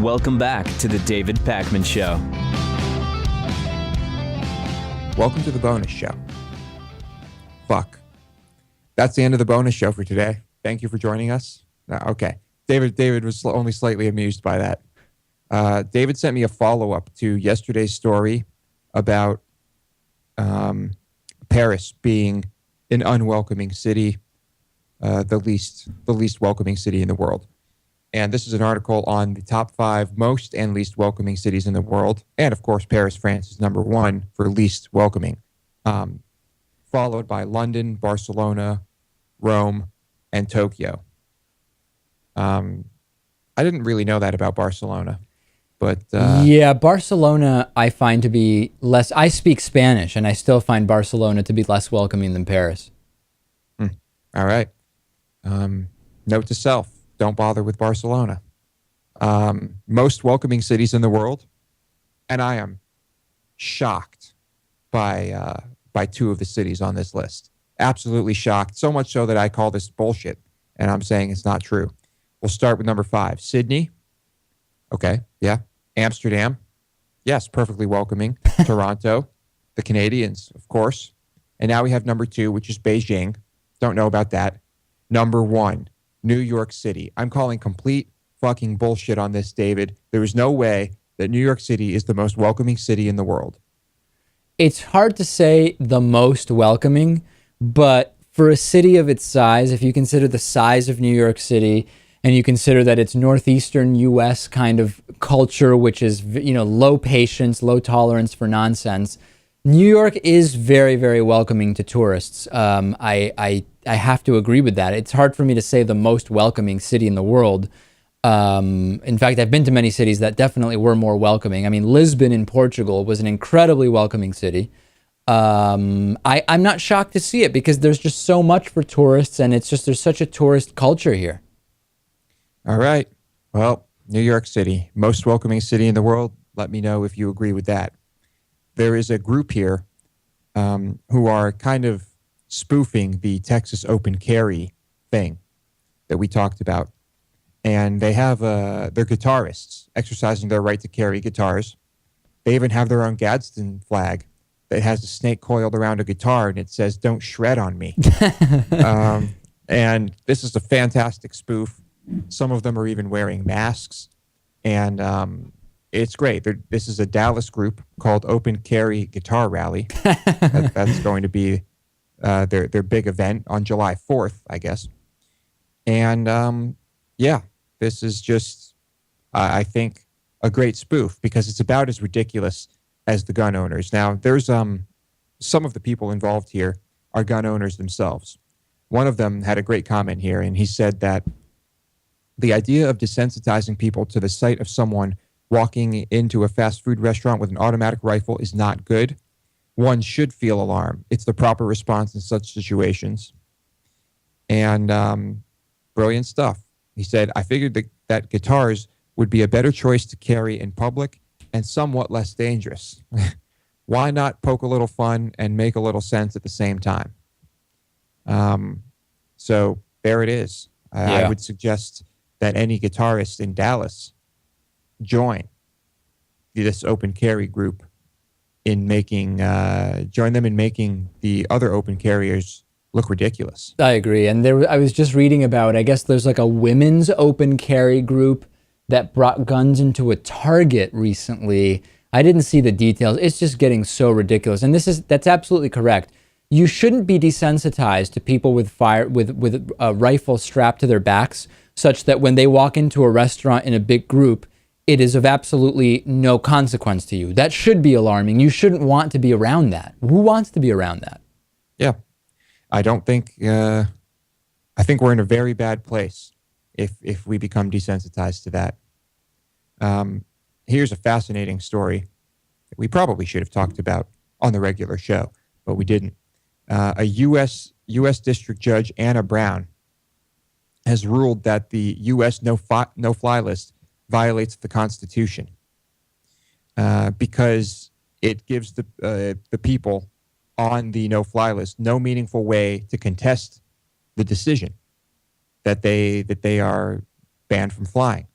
Welcome back to the David Pakman Show. Welcome to the bonus show. Fuck. That's the end of the bonus show for today. Thank you for joining us. Okay. David was only slightly amused by that. David sent me a follow-up to yesterday's story about Paris being an unwelcoming city, the least welcoming city in the world. And this is an article on the top 5 most and least welcoming cities in the world. And of course, Paris, France is number 1 for least welcoming, followed by London, Barcelona, Rome, and Tokyo. I didn't really know that about Barcelona, but yeah, Barcelona I find to be less. I speak Spanish, and I still find Barcelona to be less welcoming than Paris. All right. Note to self: don't bother with Barcelona. Most welcoming cities in the world, and I am shocked by 2 of the cities on this list. Absolutely shocked. So much so that I call this bullshit, and I'm saying it's not true. We'll start with number 5, Sydney. Okay, yeah. Amsterdam. Yes, perfectly welcoming. Toronto. The Canadians, of course. And now we have number 2, which is Beijing. Don't know about that. Number 1, New York City. I'm calling complete fucking bullshit on this, David. There is no way that New York City is the most welcoming city in the world. It's hard to say the most welcoming, but for a city of its size, if you consider the size of New York City and you consider that it's northeastern U.S. kind of culture, which is, low patience, low tolerance for nonsense, New York is very, very welcoming to tourists. I have to agree with that. It's hard for me to say the most welcoming city in the world. In fact, I've been to many cities that definitely were more welcoming. I mean, Lisbon in Portugal was an incredibly welcoming city. I'm not shocked to see it because there's just so much for tourists, and there's such a tourist culture here. All right. Well, New York City, most welcoming city in the world. Let me know if you agree with that. There is a group here who are kind of spoofing the Texas open carry thing that we talked about. And they have they're guitarists exercising their right to carry guitars. They even have their own Gadsden flag that has a snake coiled around a guitar, and it says, "Don't shred on me." And this is a fantastic spoof. Some of them are even wearing masks. And it's great. This is a Dallas group called Open Carry Guitar Rally. That's going to be their big event on July 4th, I guess. And yeah, this is just, I think, a great spoof because it's about as ridiculous as the gun owners. Now, there's some of the people involved here are gun owners themselves. One of them had a great comment here, and he said that the idea of desensitizing people to the sight of someone walking into a fast food restaurant with an automatic rifle is not good. One should feel alarm. It's the proper response in such situations. And brilliant stuff. He said, I figured that guitars would be a better choice to carry in public and somewhat less dangerous. Why not poke a little fun and make a little sense at the same time? So there it is. I would suggest that any guitarist in Dallas join this open carry group in join them in making the other open carriers look ridiculous. I agree. And I was just reading about, I guess there's like a women's open carry group that brought guns into a Target recently. I didn't see the details. It's just getting so ridiculous. And that's absolutely correct. You shouldn't be desensitized to people with a rifle strapped to their backs, such that when they walk into a restaurant in a big group, it is of absolutely no consequence to you. That should be alarming. You shouldn't want to be around that. Who wants to be around that? Yeah. I don't think, I think we're in a very bad place if we become desensitized to that. Here's a fascinating story that we probably should have talked about on the regular show, but we didn't. A U.S. District Judge Anna Brown has ruled that the U.S. no-fly list violates the Constitution because it gives the people on the no-fly list no meaningful way to contest the decision that they are banned from flying.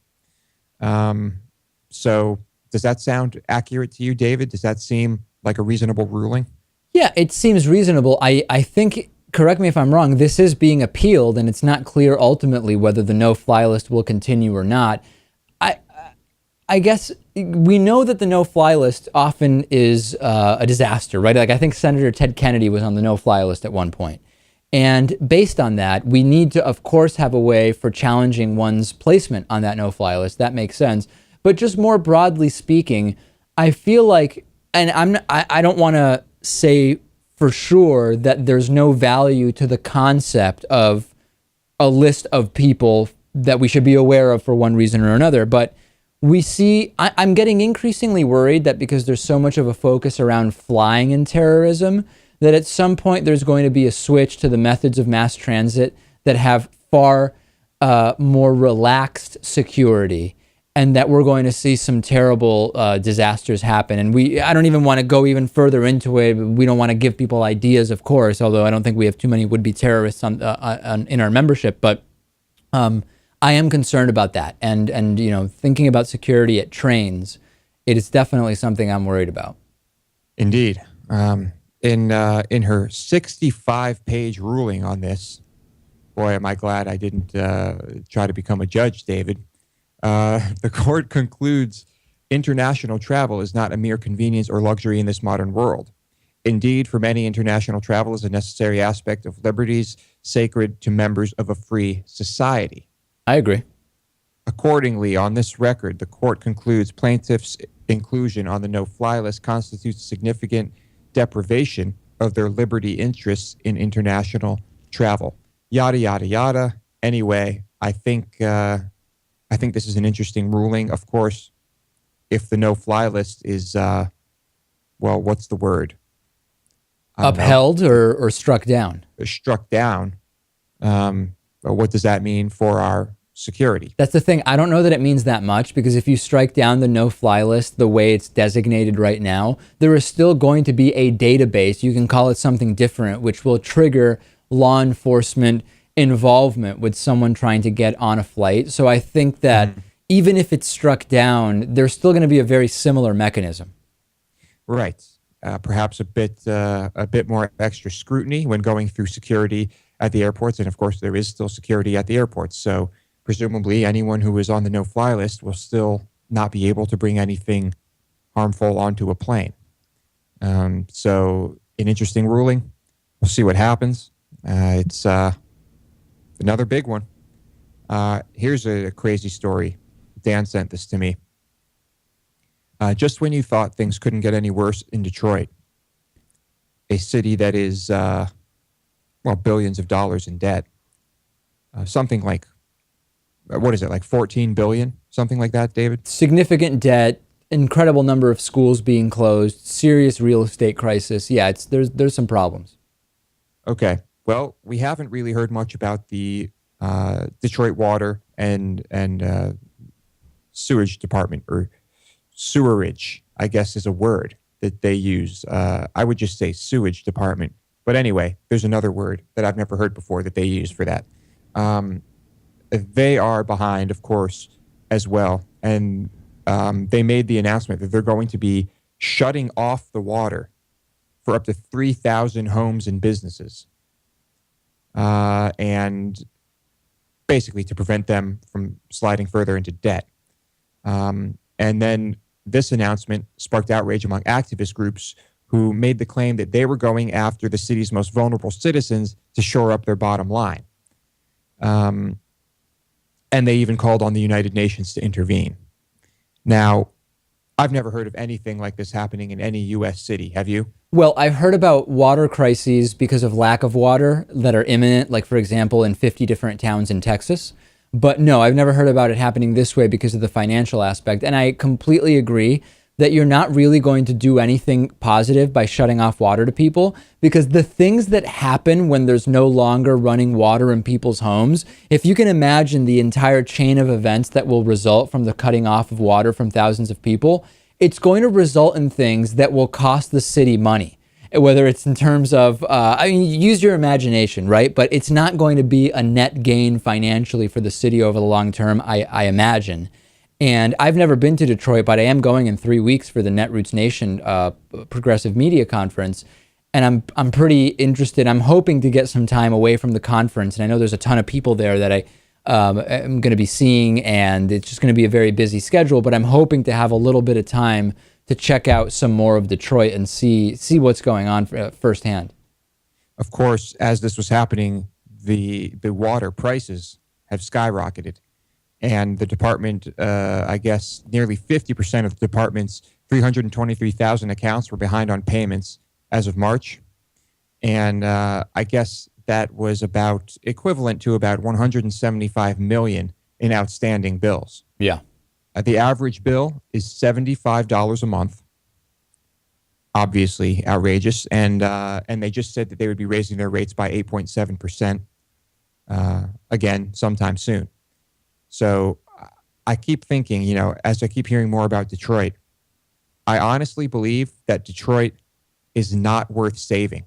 So does that sound accurate to you, David? Does that seem like a reasonable ruling? Yeah, it seems reasonable. I think, correct me if I'm wrong, this is being appealed, and it's not clear ultimately whether the no-fly list will continue or not. I guess we know that the no-fly list often is a disaster, right? Like I think Senator Ted Kennedy was on the no-fly list at one point. And based on that, we need to, of course, have a way for challenging one's placement on that no-fly list. That makes sense. But just more broadly speaking, I feel like, and I don't want to say for sure that there's no value to the concept of a list of people that we should be aware of for one reason or another, but we see, I'm getting increasingly worried that because there's so much of a focus around flying and terrorism, that at some point there's going to be a switch to the methods of mass transit that have far more relaxed security, and that we're going to see some terrible disasters happen. And I don't even want to go even further into it. We don't want to give people ideas, of course, although I don't think we have too many would-be terrorists in our membership, but I am concerned about that, and thinking about security at trains, it is definitely something I'm worried about. Indeed. In her 65-page ruling on this, boy, am I glad I didn't try to become a judge, David. The court concludes international travel is not a mere convenience or luxury in this modern world. Indeed, for many, international travel is a necessary aspect of liberties sacred to members of a free society. I agree. Accordingly, on this record, the court concludes plaintiffs' inclusion on the no-fly list constitutes significant deprivation of their liberty interests in international travel. Yada, yada, yada. Anyway, I think this is an interesting ruling. Of course, if the no-fly list is, what's the word? Upheld or struck down? Struck down. What does that mean for our security? That's the thing. I don't know that it means that much, because if you strike down the no-fly list the way it's designated right now, there is still going to be a database, you can call it something different, which will trigger law enforcement involvement with someone trying to get on a flight. So I think that even if it's struck down, there's still going to be a very similar mechanism. Right. Perhaps a bit more extra scrutiny when going through security at the airports. And of course, there is still security at the airports. So presumably anyone who is on the no-fly list will still not be able to bring anything harmful onto a plane. So an interesting ruling. We'll see what happens. It's another big one. Here's a crazy story. Dan sent this to me. Just when you thought things couldn't get any worse in Detroit, a city that is, billions of dollars in debt, something like, what is it, like 14 billion? Something like that, David? Significant debt, incredible number of schools being closed, serious real estate crisis. Yeah, there's some problems. Okay. Well, we haven't really heard much about the Detroit Water and Sewage Department, or sewerage, I guess is a word that they use. I would just say sewage department. But anyway, there's another word that I've never heard before that they use for that. They are behind, of course, as well. And they made the announcement that they're going to be shutting off the water for up to 3,000 homes and businesses. And basically to prevent them from sliding further into debt. And then this announcement sparked outrage among activist groups who made the claim that they were going after the city's most vulnerable citizens to shore up their bottom line. And they even called on the United Nations to intervene. Now, I've never heard of anything like this happening in any U.S. city. Have you? Well, I've heard about water crises because of lack of water that are imminent, like, for example, in 50 different towns in Texas. But no, I've never heard about it happening this way because of the financial aspect. And I completely agree that you're not really going to do anything positive by shutting off water to people, because the things that happen when there's no longer running water in people's homes, if you can imagine the entire chain of events that will result from the cutting off of water from thousands of people, it's going to result in things that will cost the city money, whether it's in terms of, use your imagination, right? But it's not going to be a net gain financially for the city over the long term, I imagine. And I've never been to Detroit, but I am going in 3 weeks for the Netroots Nation Progressive Media Conference. And I'm pretty interested. I'm hoping to get some time away from the conference. And I know there's a ton of people there that I am going to be seeing, and it's just going to be a very busy schedule. But I'm hoping to have a little bit of time to check out some more of Detroit and see what's going on firsthand. Of course, as this was happening, the water prices have skyrocketed. And the department, I guess nearly 50% of the department's 323,000 accounts were behind on payments as of March. And I guess that was about equivalent to about 175 million in outstanding bills. Yeah. The average bill is $75 a month. Obviously outrageous. And they just said that they would be raising their rates by 8.7% again sometime soon. So I keep thinking, as I keep hearing more about Detroit, I honestly believe that Detroit is not worth saving.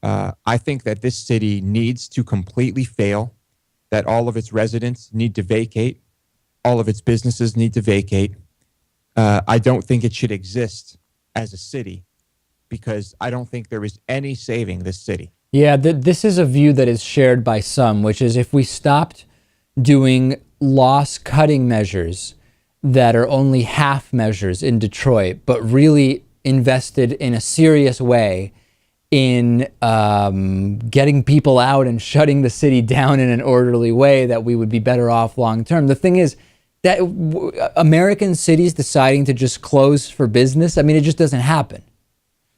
I think that this city needs to completely fail, that all of its residents need to vacate, all of its businesses need to vacate. I don't think it should exist as a city because I don't think there is any saving this city. Yeah, this is a view that is shared by some, which is if we stopped doing loss-cutting measures that are only half measures in Detroit, but really invested in a serious way in getting people out and shutting the city down in an orderly way, that we would be better off long-term. The thing is that American cities deciding to just close for business, I mean, it just doesn't happen.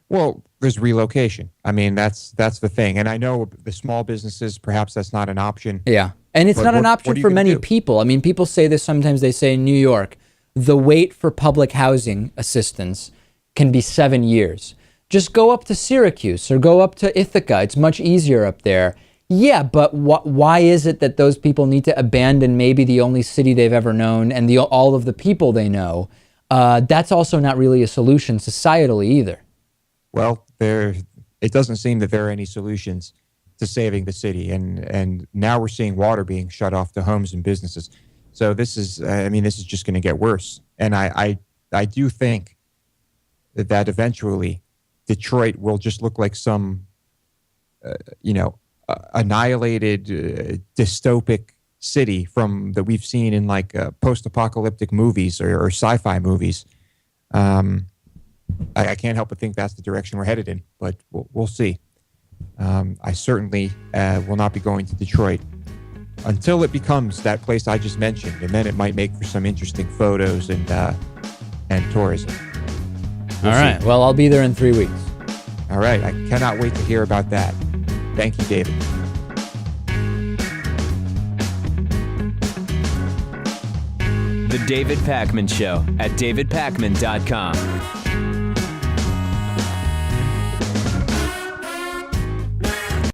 Well, there's relocation. I mean, that's the thing. And I know the small businesses, perhaps that's not an option. Yeah. And it's not an option for many people. I mean, people say this sometimes. They say in New York, the wait for public housing assistance can be 7 years. Just go up to Syracuse or go up to Ithaca. It's much easier up there. Yeah, but why is it that those people need to abandon maybe the only city they've ever known and all of the people they know? That's also not really a solution societally either. Well, it doesn't seem that there are any solutions to saving the city, and now we're seeing water being shut off to homes and businesses. So this is just going to get worse. And I do think that eventually Detroit will just look like some, annihilated, dystopic city that we've seen in like post-apocalyptic movies or sci-fi movies. I can't help but think that's the direction we're headed in, but we'll see. I certainly will not be going to Detroit until it becomes that place I just mentioned, and then it might make for some interesting photos and tourism. All right. Well, I'll be there in 3 weeks. All right. I cannot wait to hear about that. Thank you, David. The David Pakman Show at davidpakman.com.